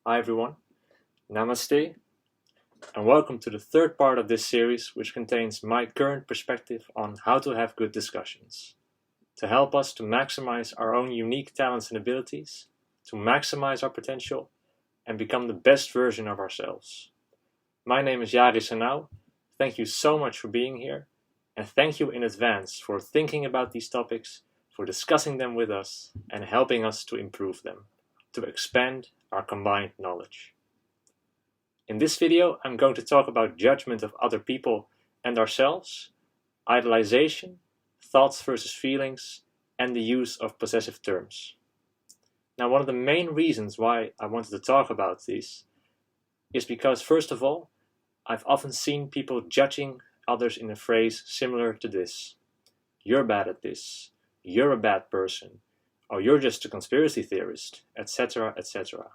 Hi everyone, Namaste, and welcome to the third part of this series, which contains my current perspective on how to have good discussions, to help us to maximize our own unique talents and abilities, to maximize our potential, and become the best version of ourselves. My name is jari'sTotelos. Thank you so much for being here, and thank you in advance for thinking about these topics, for discussing them with us, and helping us to improve them, to expand our combined knowledge. In this video, I'm going to talk about judgment of other people and ourselves, idolization, thoughts versus feelings, and the use of possessive terms. Now, one of the main reasons why I wanted to talk about this is because, first of all, I've often seen people judging others in a phrase similar to this. You're bad at this, you're a bad person, or you're just a conspiracy theorist, etc., etc.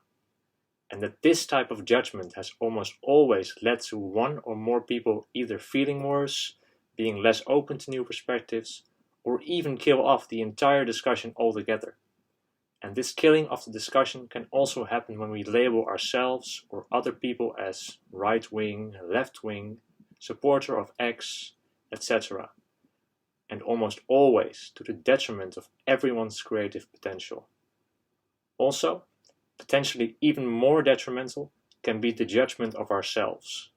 And that this type of judgment has almost always led to one or more people either feeling worse, being less open to new perspectives, or even kill off the entire discussion altogether. And this killing of the discussion can also happen when we label ourselves or other people as right-wing, left-wing, supporter of X, etc. And almost always to the detriment of everyone's creative potential. Also, potentially even more detrimental can be the judgment of ourselves.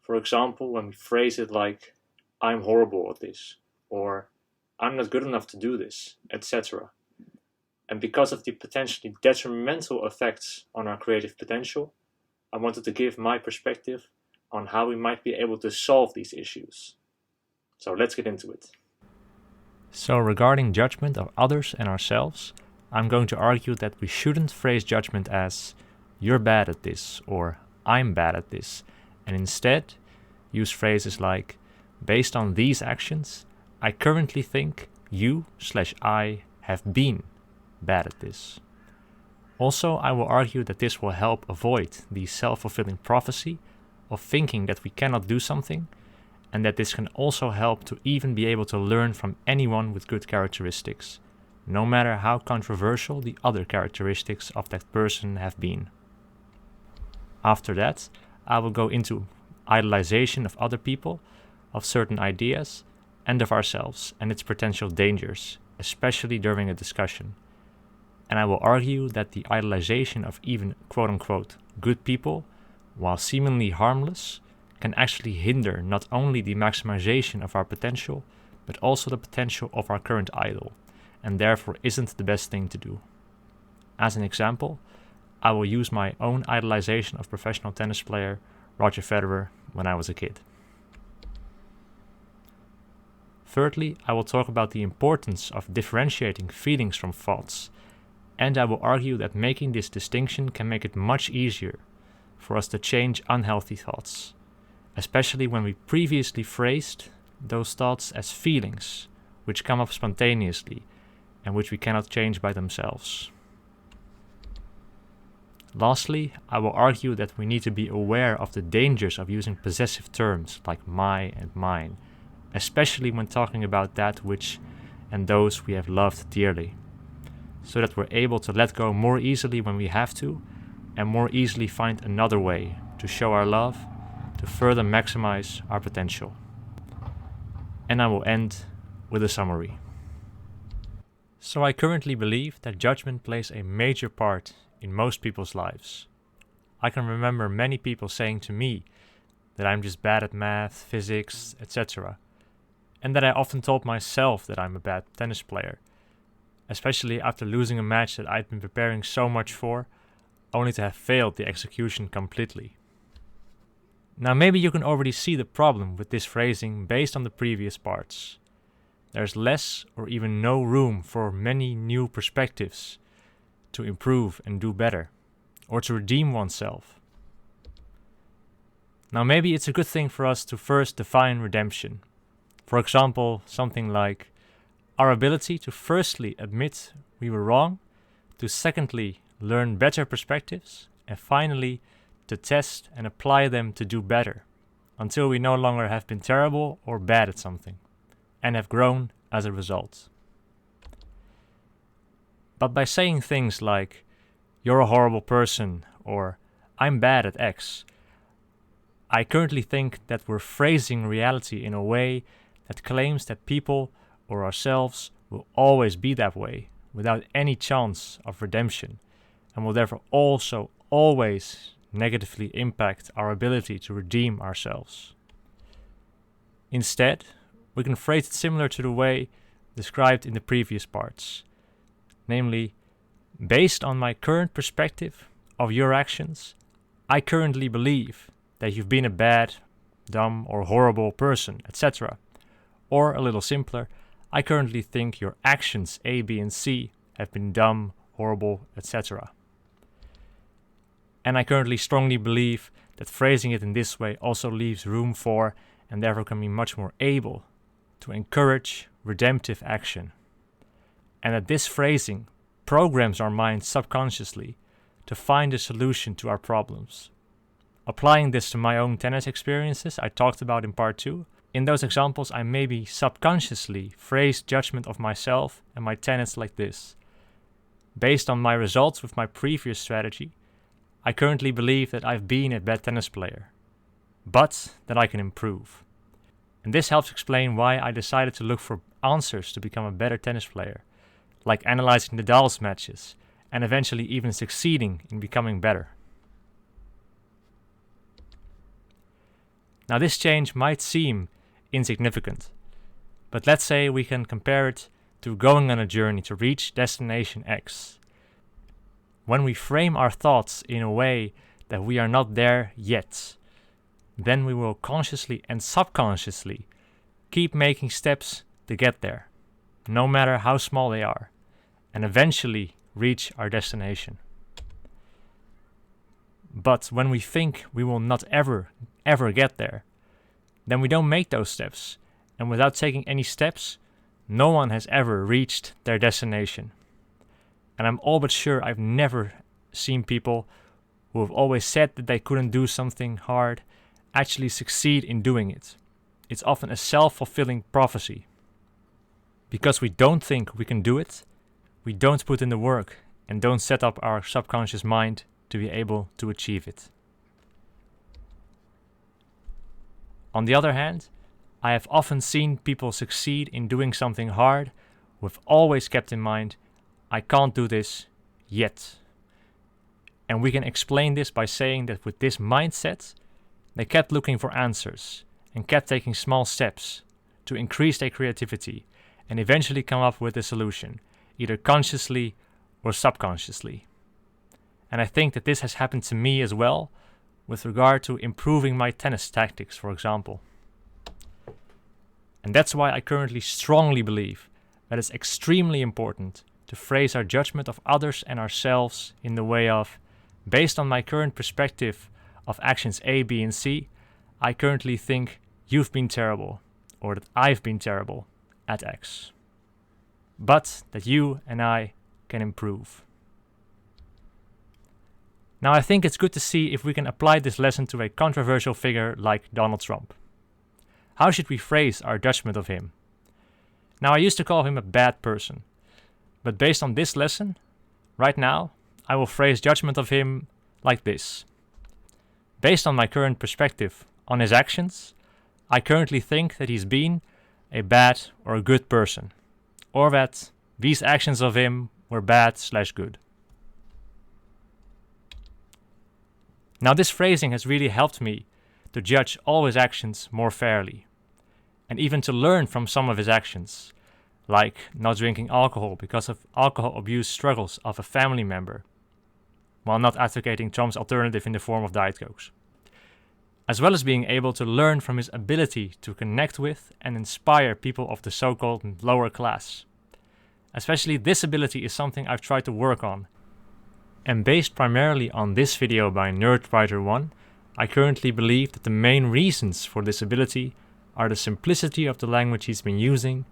For example, when we phrase it like, I'm horrible at this, or I'm not good enough to do this, etc. And because of the potentially detrimental effects on our creative potential, I wanted to give my perspective on how we might be able to solve these issues. So let's get into it. So regarding judgment of others and ourselves, I'm going to argue that we shouldn't phrase judgment as, you're bad at this, or I'm bad at this, and instead use phrases like, based on these actions, I currently think you/I have been bad at this. Also, I will argue that this will help avoid the self-fulfilling prophecy of thinking that we cannot do something, and that this can also help to even be able to learn from anyone with good characteristics, no matter how controversial the other characteristics of that person have been. After that, I will go into idolization of other people, of certain ideas, and of ourselves and its potential dangers, especially during a discussion. And I will argue that the idolization of even quote-unquote good people, while seemingly harmless, can actually hinder not only the maximization of our potential, but also the potential of our current idol, and therefore isn't the best thing to do. As an example, I will use my own idolization of professional tennis player Roger Federer when I was a kid. Thirdly, I will talk about the importance of differentiating feelings from thoughts, and I will argue that making this distinction can make it much easier for us to change unhealthy thoughts, especially when we previously phrased those thoughts as feelings, which come up spontaneously and which we cannot change by themselves. Lastly, I will argue that we need to be aware of the dangers of using possessive terms like my and mine, especially when talking about that which and those we have loved dearly, so that we're able to let go more easily when we have to, and more easily find another way to show our love, to further maximize our potential. And I will end with a summary. So I currently believe that judgment plays a major part in most people's lives. I can remember many people saying to me that I'm just bad at math, physics, etc. And that I often told myself that I'm a bad tennis player, especially after losing a match that I'd been preparing so much for, only to have failed the execution completely. Now maybe you can already see the problem with this phrasing based on the previous parts. There's less or even no room for many new perspectives to improve and do better, or to redeem oneself. Now maybe it's a good thing for us to first define redemption. For example, something like our ability to firstly admit we were wrong, to secondly learn better perspectives, and finally to test and apply them to do better, until we no longer have been terrible or bad at something, and have grown as a result. But by saying things like, you're a horrible person, or I'm bad at X. I currently think that we're phrasing reality in a way that claims that people or ourselves will always be that way without any chance of redemption, and will therefore also always negatively impact our ability to redeem ourselves. Instead, we can phrase it similar to the way described in the previous parts, namely, based on my current perspective of your actions, I currently believe that you've been a bad, dumb, or horrible person, etc. Or, a little simpler, I currently think your actions A, B, and C have been dumb, horrible, etc. And I currently strongly believe that phrasing it in this way also leaves room for, and therefore can be much more able, to encourage redemptive action. And that this phrasing programs our mind subconsciously to find a solution to our problems. Applying this to my own tennis experiences I talked about in part 2, in those examples I maybe subconsciously phrase judgment of myself and my tennis like this. Based on my results with my previous strategy, I currently believe that I've been a bad tennis player, but that I can improve. And this helps explain why I decided to look for answers to become a better tennis player, like analyzing Nadal's matches, and eventually even succeeding in becoming better. Now this change might seem insignificant, but let's say we can compare it to going on a journey to reach destination X. When we frame our thoughts in a way that we are not there yet, then we will consciously and subconsciously keep making steps to get there, no matter how small they are, and eventually reach our destination. But when we think we will not ever get there, then we don't make those steps, and without taking any steps, no one has ever reached their destination. And I'm all but sure I've never seen people who have always said that they couldn't do something hard actually succeed in doing it. It's often a self-fulfilling prophecy. Because we don't think we can do it, we don't put in the work and don't set up our subconscious mind to be able to achieve it. On the other hand, I have often seen people succeed in doing something hard who have always kept in mind, I can't do this yet. And we can explain this by saying that with this mindset, they kept looking for answers and kept taking small steps to increase their creativity and eventually come up with a solution, either consciously or subconsciously. And I think that this has happened to me as well with regard to improving my tennis tactics, for example. And that's why I currently strongly believe that it's extremely important to phrase our judgment of others and ourselves in the way of, based on my current perspective of actions A, B, and C, I currently think you've been terrible, or that I've been terrible at X. But that you and I can improve. Now I think it's good to see if we can apply this lesson to a controversial figure like Donald Trump. How should we phrase our judgment of him? Now I used to call him a bad person, but based on this lesson, right now, I will phrase judgment of him like this. Based on my current perspective on his actions, I currently think that he's been a bad or a good person, or that these actions of him were bad/good. Now this phrasing has really helped me to judge all his actions more fairly, and even to learn from some of his actions, like not drinking alcohol because of alcohol abuse struggles of a family member, while not advocating Trump's alternative in the form of Diet Cokes. As well as being able to learn from his ability to connect with and inspire people of the so-called lower class. Especially this ability is something I've tried to work on. And based primarily on this video by Nerdwriter1, I currently believe that the main reasons for this ability are the simplicity of the language he's been using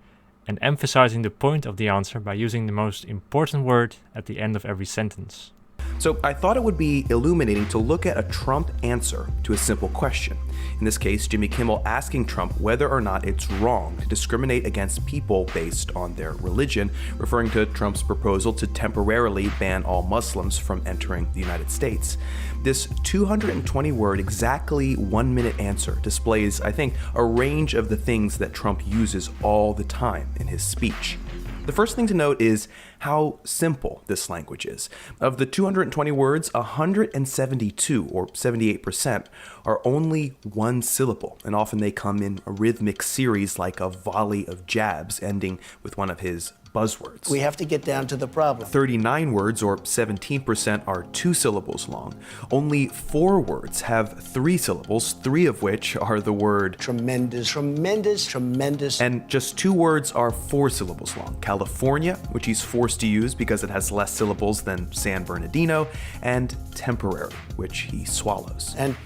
and emphasizing the point of the answer by using the most important word at the end of every sentence. So I thought it would be illuminating to look at a Trump answer to a simple question. In this case, Jimmy Kimmel asking Trump whether or not it's wrong to discriminate against people based on their religion, referring to Trump's proposal to temporarily ban all Muslims from entering the United States. This 220-word, exactly 1-minute answer displays, I think, a range of the things that Trump uses all the time in his speech. The first thing to note is how simple this language is. Of the 220 words, 172, or 78%, are only one syllable, and often they come in a rhythmic series like a volley of jabs ending with one of his buzzwords. We have to get down to the problem. 39 words, or 17%, are 2 syllables long. Only 4 words have 3 syllables, 3 of which are the word tremendous, tremendous, tremendous. And just 2 words are 4 syllables long. California, which he's forced to use because it has less syllables than San Bernardino, and temporary, which he swallows. And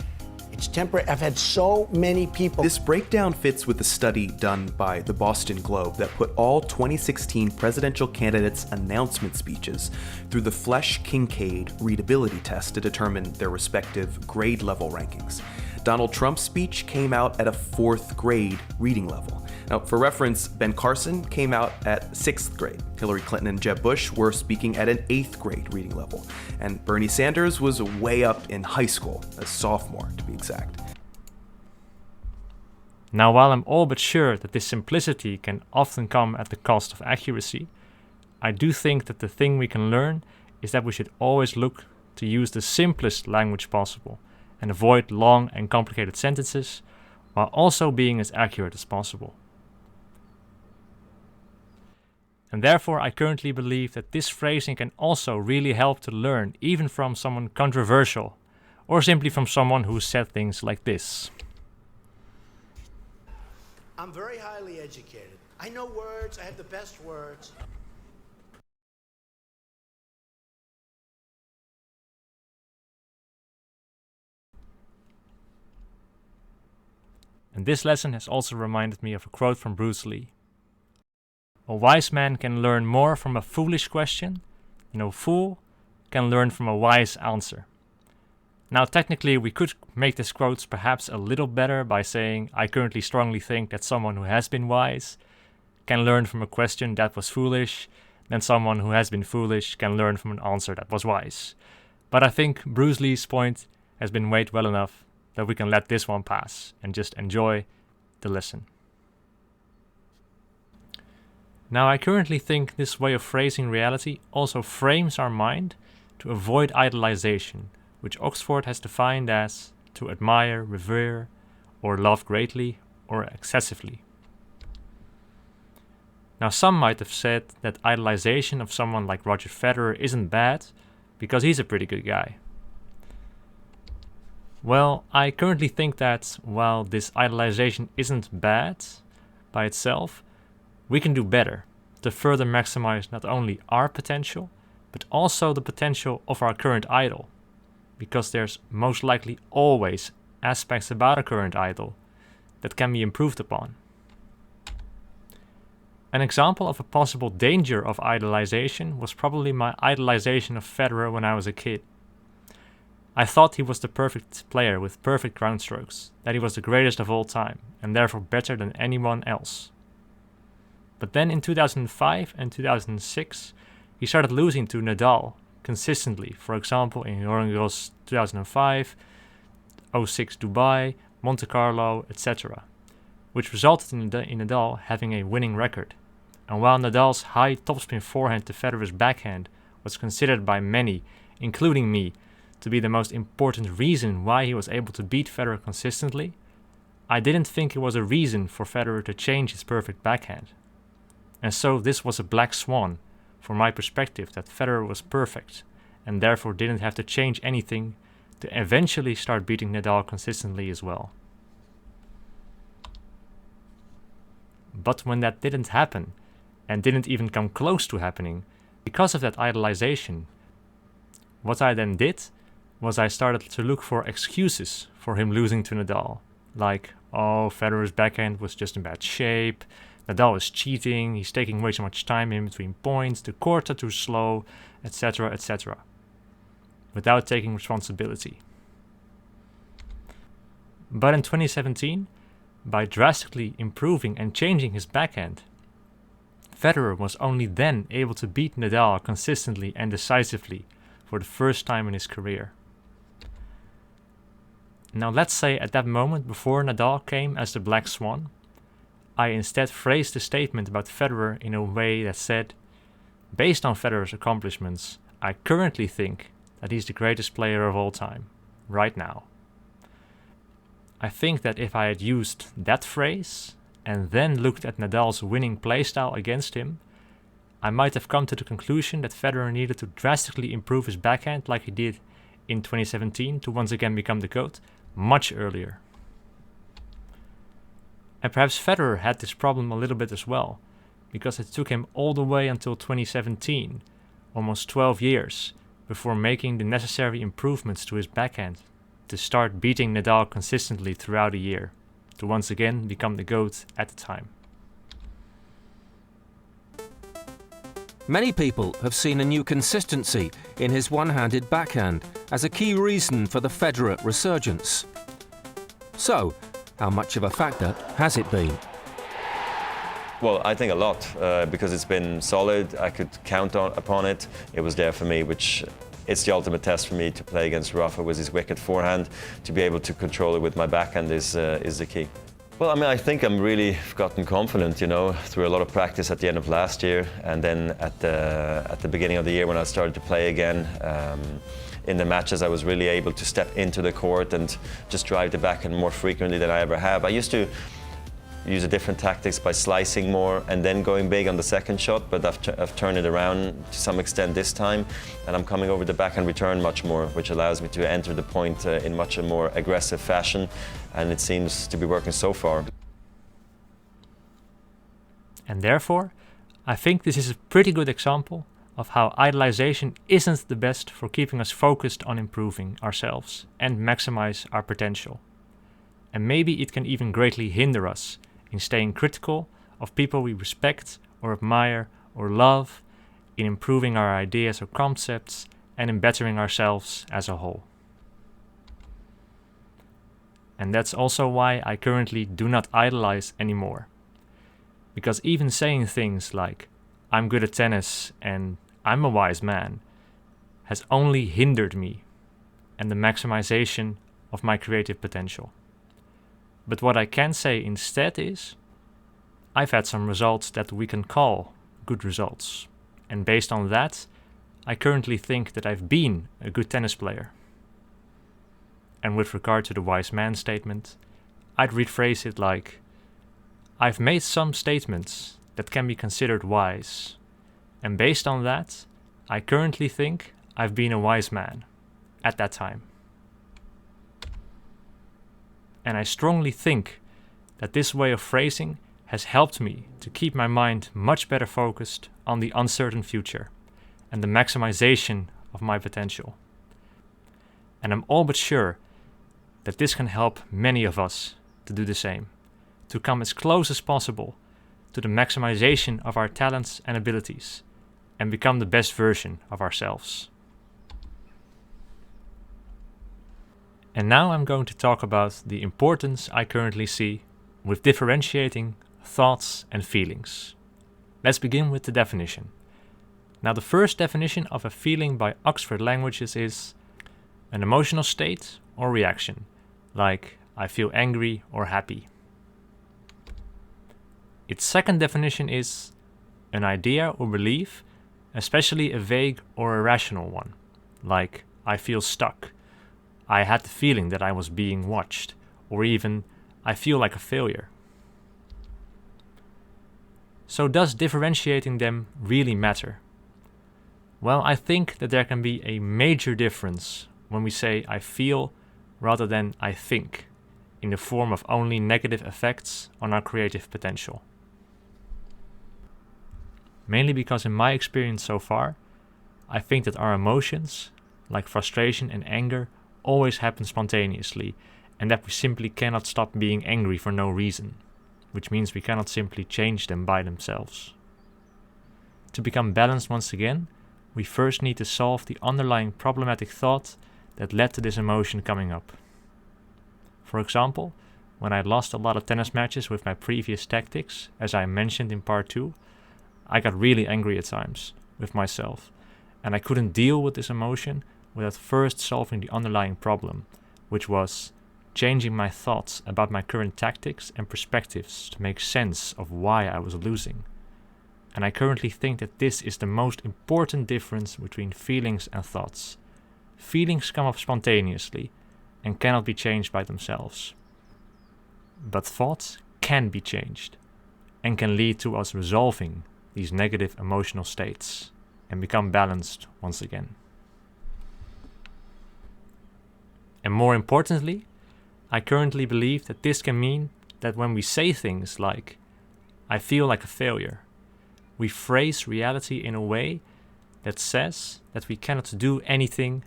it's temporary. I've had so many people. This breakdown fits with the study done by the Boston Globe that put all 2016 presidential candidates' announcement speeches through the Flesch-Kincaid readability test to determine their respective grade level rankings. Donald Trump's speech came out at a 4th grade reading level. Now, for reference, Ben Carson came out at 6th grade. Hillary Clinton and Jeb Bush were speaking at an 8th grade reading level. And Bernie Sanders was way up in high school, a sophomore to be exact. Now, while I'm all but sure that this simplicity can often come at the cost of accuracy, I do think that the thing we can learn is that we should always look to use the simplest language possible and avoid long and complicated sentences, while also being as accurate as possible. And therefore I currently believe that this phrasing can also really help to learn, even from someone controversial, or simply from someone who said things like this. I'm very highly educated. I know words, I have the best words. And this lesson has also reminded me of a quote from Bruce Lee. A wise man can learn more from a foolish question than a fool can learn from a wise answer. Now, technically, we could make this quote perhaps a little better by saying, I currently strongly think that someone who has been wise can learn from a question that was foolish, than someone who has been foolish can learn from an answer that was wise. But I think Bruce Lee's point has been weighed well enough that we can let this one pass and just enjoy the lesson. Now, I currently think this way of phrasing reality also frames our mind to avoid idolization, which Oxford has defined as to admire, revere, or love greatly or excessively. Now, some might have said that idolization of someone like Roger Federer isn't bad because he's a pretty good guy. Well, I currently think that while this idolization isn't bad by itself, we can do better to further maximize not only our potential, but also the potential of our current idol, because there's most likely always aspects about a current idol that can be improved upon. An example of a possible danger of idolization was probably my idolization of Federer when I was a kid. I thought he was the perfect player with perfect ground strokes, that he was the greatest of all time, and therefore better than anyone else. But then in 2005 and 2006, he started losing to Nadal consistently, for example in Roland Garros 2005, 06 Dubai, Monte Carlo, etc., which resulted in Nadal having a winning record. And while Nadal's high topspin forehand to Federer's backhand was considered by many, including me, to be the most important reason why he was able to beat Federer consistently, I didn't think it was a reason for Federer to change his perfect backhand. And so this was a black swan, from my perspective, that Federer was perfect, and therefore didn't have to change anything to eventually start beating Nadal consistently as well. But when that didn't happen, and didn't even come close to happening, because of that idolization, what I then did was I started to look for excuses for him losing to Nadal. Like, oh, Federer's backhand was just in bad shape, Nadal is cheating, he's taking way too much time in between points, the courts are too slow, etc., etc. without taking responsibility. But in 2017, by drastically improving and changing his backhand, Federer was only then able to beat Nadal consistently and decisively for the first time in his career. Now let's say at that moment before Nadal came as the black swan, I instead phrased the statement about Federer in a way that said, based on Federer's accomplishments, I currently think that he's the greatest player of all time, right now. I think that if I had used that phrase and then looked at Nadal's winning playstyle against him, I might have come to the conclusion that Federer needed to drastically improve his backhand like he did in 2017 to once again become the GOAT much earlier. And perhaps Federer had this problem a little bit as well, because it took him all the way until 2017, almost 12 years, before making the necessary improvements to his backhand to start beating Nadal consistently throughout a year, to once again become the GOAT at the time. Many people have seen a new consistency in his one-handed backhand as a key reason for the Federer resurgence. So, how much of a factor has it been? Well, I think a lot, because it's been solid. I could count upon it. It was there for me, which it's the ultimate test for me to play against Rafa with his wicked forehand. To be able to control it with my backhand is the key. Well, I mean, I think I'm really gotten confident, through a lot of practice at the end of last year, and then at the beginning of the year when I started to play again. In the matches, I was really able to step into the court and just drive the backhand more frequently than I ever have. I used to use a different tactics by slicing more and then going big on the second shot, but I've turned it around to some extent this time, and I'm coming over the backhand return much more, which allows me to enter the point in much a more aggressive fashion, and it seems to be working so far. And therefore, I think this is a pretty good example of how idolization isn't the best for keeping us focused on improving ourselves and maximize our potential. And maybe it can even greatly hinder us in staying critical of people we respect or admire or love, in improving our ideas or concepts, and in bettering ourselves as a whole. And that's also why I currently do not idolize anymore. Because even saying things like, I'm good at tennis and I'm a wise man, has only hindered me and the maximization of my creative potential. But what I can say instead is, I've had some results that we can call good results. And based on that, I currently think that I've been a good tennis player. And with regard to the wise man statement, I'd rephrase it like, I've made some statements that can be considered wise. And based on that, I currently think I've been a wise man at that time. And I strongly think that this way of phrasing has helped me to keep my mind much better focused on the uncertain future and the maximization of my potential. And I'm all but sure that this can help many of us to do the same, to come as close as possible to the maximization of our talents and abilities and become the best version of ourselves. And now I'm going to talk about the importance I currently see with differentiating thoughts and feelings. Let's begin with the definition. Now, the first definition of a feeling by Oxford Languages is an emotional state or reaction, like I feel angry or happy. Its second definition is an idea or belief, especially a vague or irrational one, like I feel stuck, I had the feeling that I was being watched, or even I feel like a failure. So does differentiating them really matter? Well, I think that there can be a major difference when we say I feel rather than I think, in the form of only negative effects on our creative potential. Mainly because in my experience so far, I think that our emotions, like frustration and anger, always happen spontaneously, and that we simply cannot stop being angry for no reason, which means we cannot simply change them by themselves. To become balanced once again, we first need to solve the underlying problematic thought that led to this emotion coming up. For example, when I lost a lot of tennis matches with my previous tactics, as I mentioned in part 2, I got really angry at times with myself, and I couldn't deal with this emotion without first solving the underlying problem, which was changing my thoughts about my current tactics and perspectives to make sense of why I was losing. And I currently think that this is the most important difference between feelings and thoughts. Feelings come up spontaneously and cannot be changed by themselves. But thoughts can be changed and can lead to us resolving these negative emotional states and become balanced once again. And more importantly, I currently believe that this can mean that when we say things like, "I feel like a failure," we phrase reality in a way that says that we cannot do anything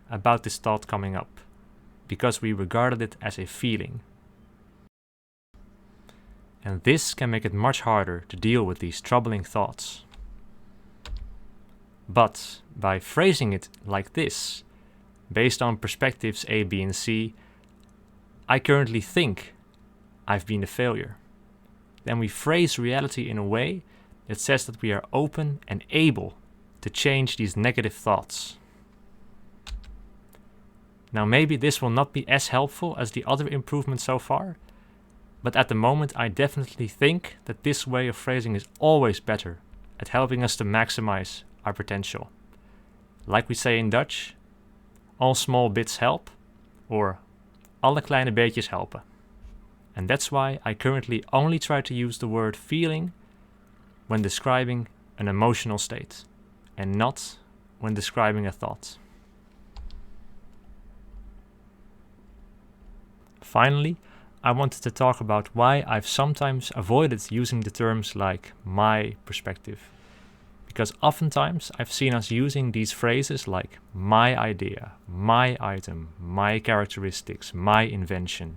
about this thought coming up, because we regarded it as a feeling. And this can make it much harder to deal with these troubling thoughts. But by phrasing it like this, based on perspectives A, B, and C, I currently think I've been a failure. Then we phrase reality in a way that says that we are open and able to change these negative thoughts. Now maybe this will not be as helpful as the other improvements so far, but at the moment I definitely think that this way of phrasing is always better at helping us to maximize our potential. Like we say in Dutch, all small bits help, or alle kleine beetjes helpen. And that's why I currently only try to use the word feeling when describing an emotional state, and not when describing a thought. Finally, I wanted to talk about why I've sometimes avoided using the terms like my perspective. Because oftentimes I've seen us using these phrases like my idea, my item, my characteristics, my invention,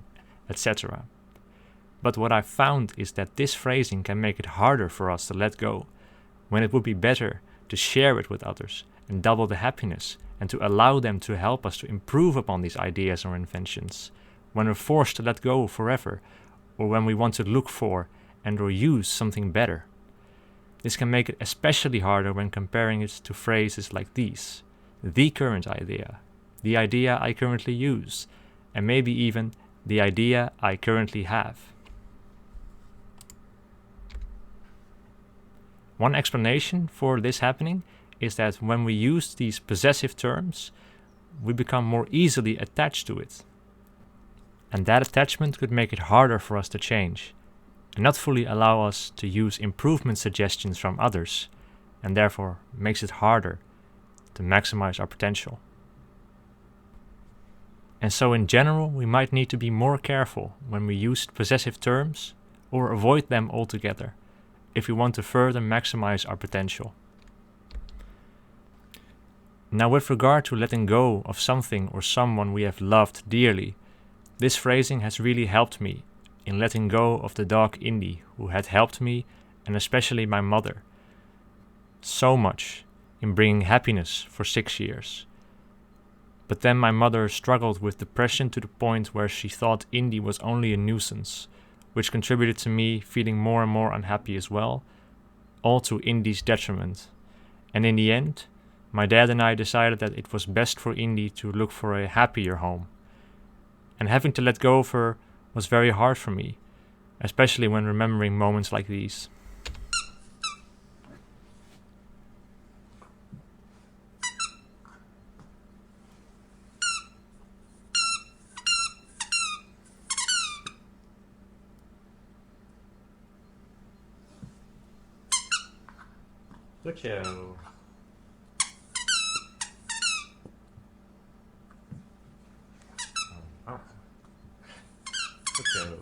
etc. But what I've found is that this phrasing can make it harder for us to let go, when it would be better to share it with others and double the happiness, and to allow them to help us to improve upon these ideas or inventions, when we're forced to let go forever, or when we want to look for and or use something better. This can make it especially harder when comparing it to phrases like these: the current idea, the idea I currently use, and maybe even the idea I currently have. One explanation for this happening is that when we use these possessive terms, we become more easily attached to it. And that attachment could make it harder for us to change, and not fully allow us to use improvement suggestions from others, and therefore makes it harder to maximize our potential. And so in general, we might need to be more careful when we use possessive terms, or avoid them altogether, if we want to further maximize our potential. Now, with regard to letting go of something or someone we have loved dearly, this phrasing has really helped me in letting go of the dog Indy, who had helped me, and especially my mother, so much in bringing happiness for 6 years. But then my mother struggled with depression to the point where she thought Indy was only a nuisance, which contributed to me feeling more and more unhappy as well, all to Indy's detriment. And in the end, my dad and I decided that it was best for Indy to look for a happier home. And having to let go of her was very hard for me, especially when remembering moments like these. Good show. Oh. Good show.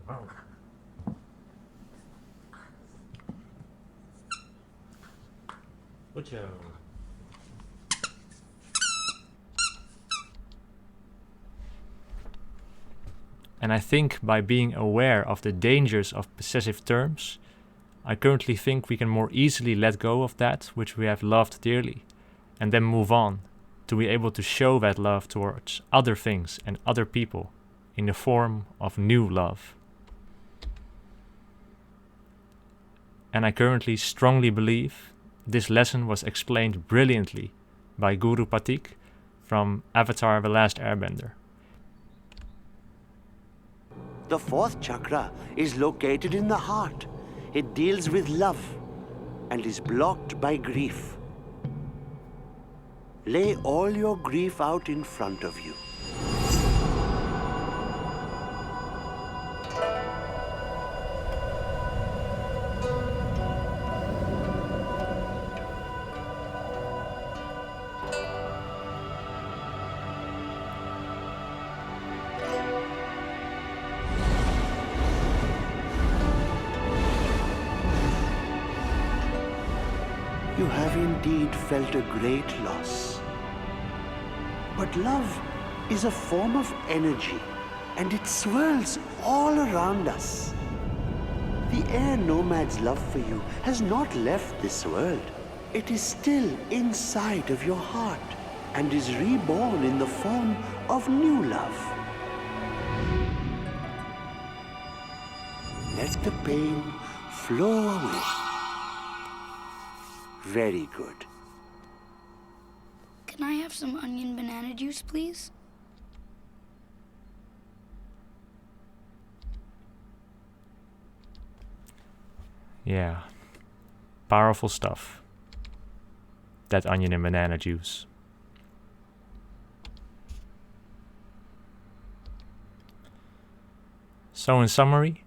Oh. Good show. And I think by being aware of the dangers of possessive terms, I currently think we can more easily let go of that which we have loved dearly, and then move on to be able to show that love towards other things and other people in the form of new love. And I currently strongly believe this lesson was explained brilliantly by Guru Patik from Avatar: The Last Airbender. The fourth chakra is located in the heart. It deals with love and is blocked by grief. Lay all your grief out in front of you. You have indeed felt a great loss. But love is a form of energy, and it swirls all around us. The air nomad's love for you has not left this world. It is still inside of your heart and is reborn in the form of new love. Let the pain flow away. Very good. Can I have some onion banana juice, please? Yeah, powerful stuff. That onion and banana juice. So in summary,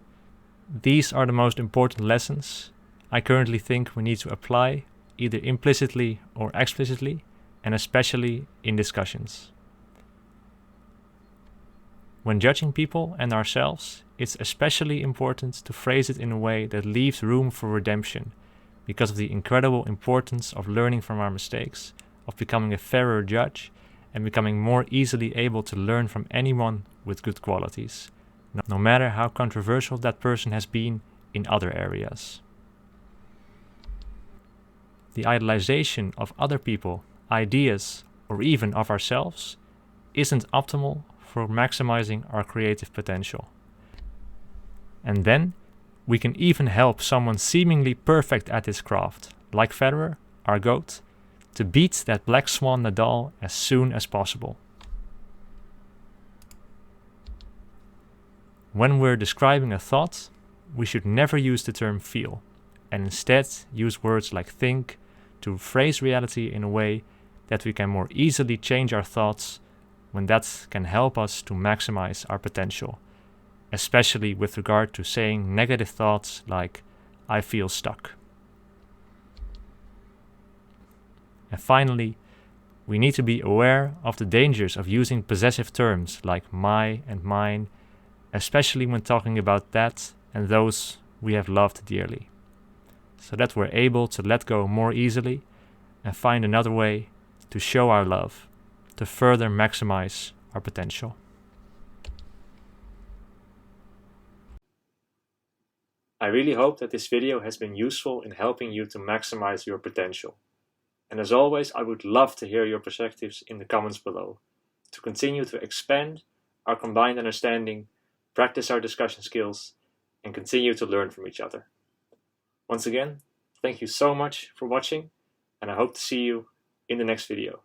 these are the most important lessons I currently think we need to apply either implicitly or explicitly, and especially in discussions. When judging people and ourselves, it's especially important to phrase it in a way that leaves room for redemption, because of the incredible importance of learning from our mistakes, of becoming a fairer judge, and becoming more easily able to learn from anyone with good qualities, no matter how controversial that person has been in other areas. The idolization of other people, ideas, or even of ourselves isn't optimal for maximizing our creative potential. And then we can even help someone seemingly perfect at his craft, like Federer, our GOAT, to beat that black swan Nadal as soon as possible. When we're describing a thought, we should never use the term feel, and instead use words like think to phrase reality in a way that we can more easily change our thoughts, when that can help us to maximize our potential, especially with regard to saying negative thoughts like, I feel stuck. And finally, we need to be aware of the dangers of using possessive terms like my and mine, especially when talking about that and those we have loved dearly, so that we're able to let go more easily and find another way to show our love, to further maximize our potential. I really hope that this video has been useful in helping you to maximize your potential. And as always, I would love to hear your perspectives in the comments below, to continue to expand our combined understanding, practice our discussion skills, and continue to learn from each other. Once again, thank you so much for watching, and I hope to see you in the next video.